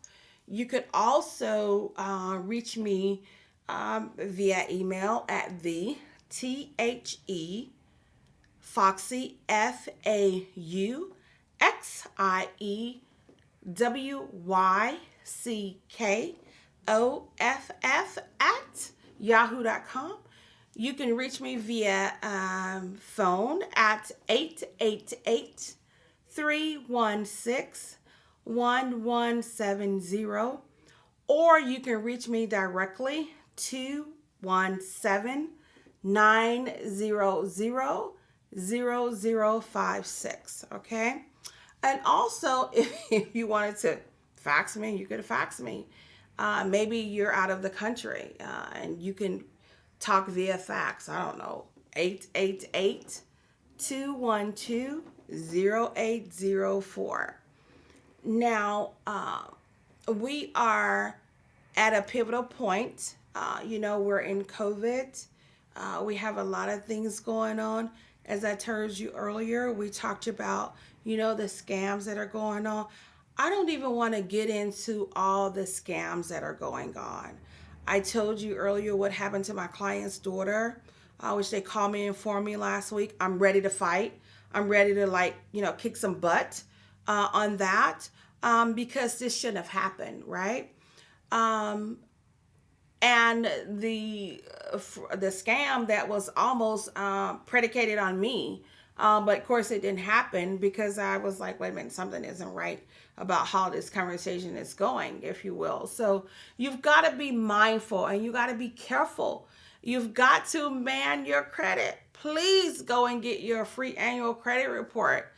You could also reach me via email at the THE Foxy FAUXIEWYCKOFF at yahoo.com. You can reach me via phone at 888-316-1170, or you can reach me directly 217-900-0056. Okay. And also, if you wanted to fax me, you could fax me. Maybe you're out of the country and you can talk via fax. I don't know, 888-212-0804. Now, we are at a pivotal point. We're in COVID. We have a lot of things going on. As I told you earlier, we talked about, the scams that are going on. I don't even want to get into all the scams that are going on. I told you earlier what happened to my client's daughter, which they called me and informed me last week. I'm ready to fight. I'm ready to kick some butt on that because this shouldn't have happened, right? And the scam that was almost predicated on me, but of course it didn't happen because I was like, wait a minute, something isn't right about how this conversation is going, if you will. So you've got to be mindful and you got to be careful. You've got to man your credit. Please go and get your free annual credit report.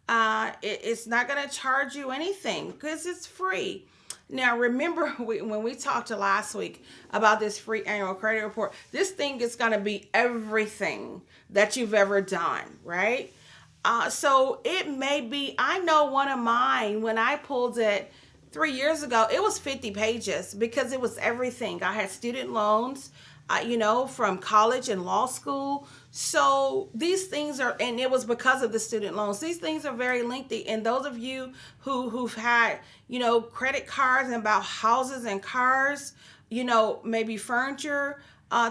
It's not going to charge you anything because it's free. Now, remember when we talked last week about this free annual credit report, this thing is going to be everything that you've ever done, right? So it may be, I know one of mine, when I pulled it 3 years ago, it was 50 pages because it was everything. I had student loans, from college and law school. So these things are, and it was because of the student loans. These things are very lengthy. And those of you who've had, credit cards and about houses and cars, maybe furniture,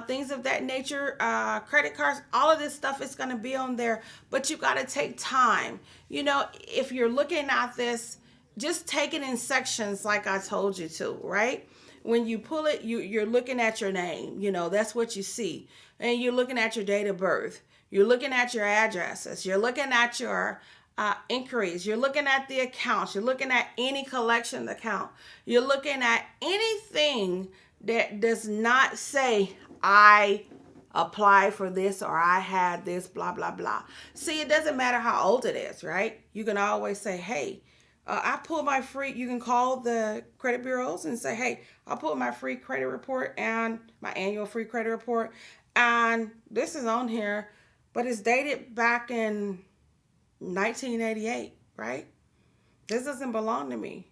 things of that nature, credit cards, all of this stuff is going to be on there, but you got to take time. If you're looking at this, just take it in sections like I told you to, right? When you pull it, you're looking at your name, that's what you see. And you're looking at your date of birth. You're looking at your addresses. You're looking at your inquiries. You're looking at the accounts. You're looking at any collection account. You're looking at anything that does not say, I applied for this or I had this, blah, blah, blah. See, it doesn't matter how old it is, right? You can always say, hey, I pulled my free, you can call the credit bureaus and say, hey, I'll put my free credit report and my annual free credit report. And this is on here, but it's dated back in 1988, right? This doesn't belong to me.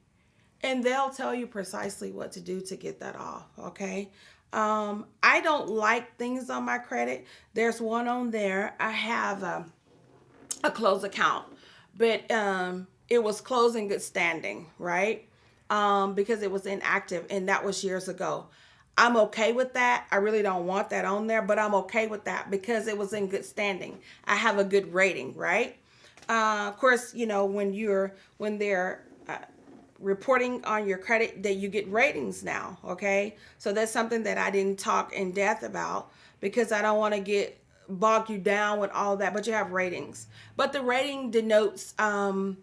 And they'll tell you precisely what to do to get that off, okay? I don't like things on my credit. There's one on there. I have a closed account, but it was closed in good standing, right? Because it was inactive, and that was years ago. I'm okay with that. I really don't want that on there, but I'm okay with that because it was in good standing. I have a good rating, right? Of course, you know, when they're reporting on your credit, that you get ratings now, okay? So that's something that I didn't talk in depth about because I don't want to bog you down with all that, but you have ratings. But the rating denotes how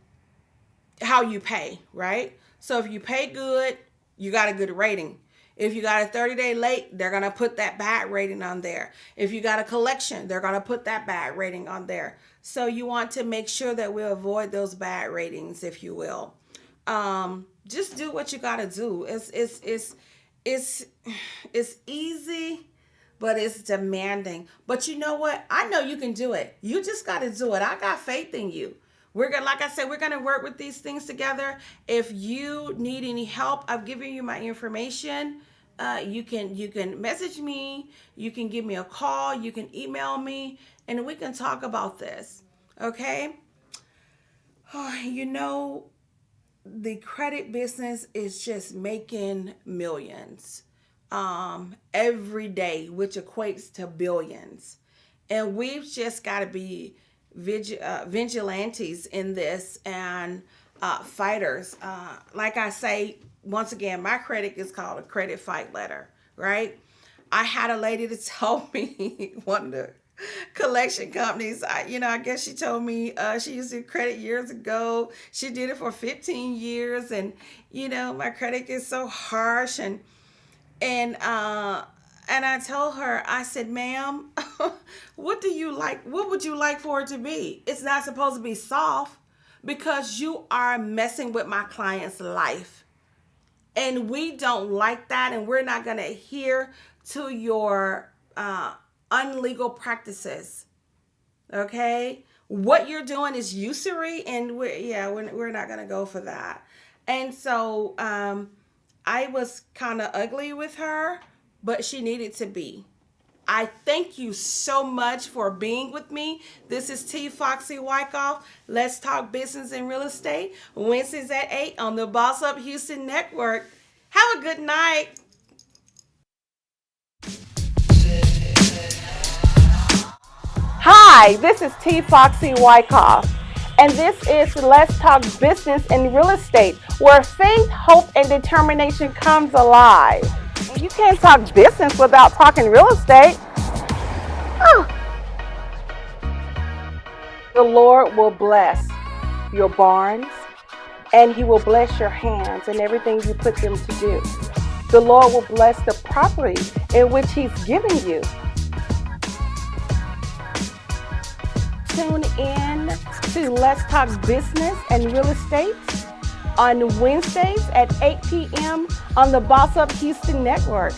you pay, right? So if you pay good, you got a good rating. If you got a 30-day late, they're going to put that bad rating on there. If you got a collection, they're going to put that bad rating on there. So you want to make sure that we avoid those bad ratings, if you will. Just do what you got to do. It's easy, but it's demanding. But you know what? I know you can do it. You just got to do it. I got faith in you. We're gonna, like I said, we're gonna work with these things together. If you need any help, I've given you my information. You can message me. You can give me a call. You can email me, and we can talk about this. Okay? Oh, you know, the credit business is just making millions every day, which equates to billions, and we've just got to be vigilantes in this and fighters. Like I say, once again, my credit is called a credit fight letter, right? I had a lady to tell me, one of the collection companies, I guess she told me she used to credit years ago. She did it for 15 years, and my credit is so harsh, and I told her, I said, ma'am, what do you like? What would you like for it to be? It's not supposed to be soft because you are messing with my client's life. And we don't like that. And we're not going to adhere to your unlegal practices. Okay? What you're doing is usury, and we're not going to go for that. And so I was kind of ugly with her, but she needed to be. I thank you so much for being with me. This is T. Foxy Wyckoff. Let's talk business and real estate. Wednesdays at 8 on the Boss Up Houston Network. Have a good night. Hi, this is T. Foxy Wyckoff, and this is Let's Talk Business and Real Estate, where faith, hope, and determination comes alive. You can't talk business without talking real estate. The Lord will bless your barns, and He will bless your hands and everything you put them to do. The Lord will bless the property in which He's given you. Tune in to Let's Talk Business and Real Estate on Wednesdays at 8 p.m. on the Boss Up Houston Network.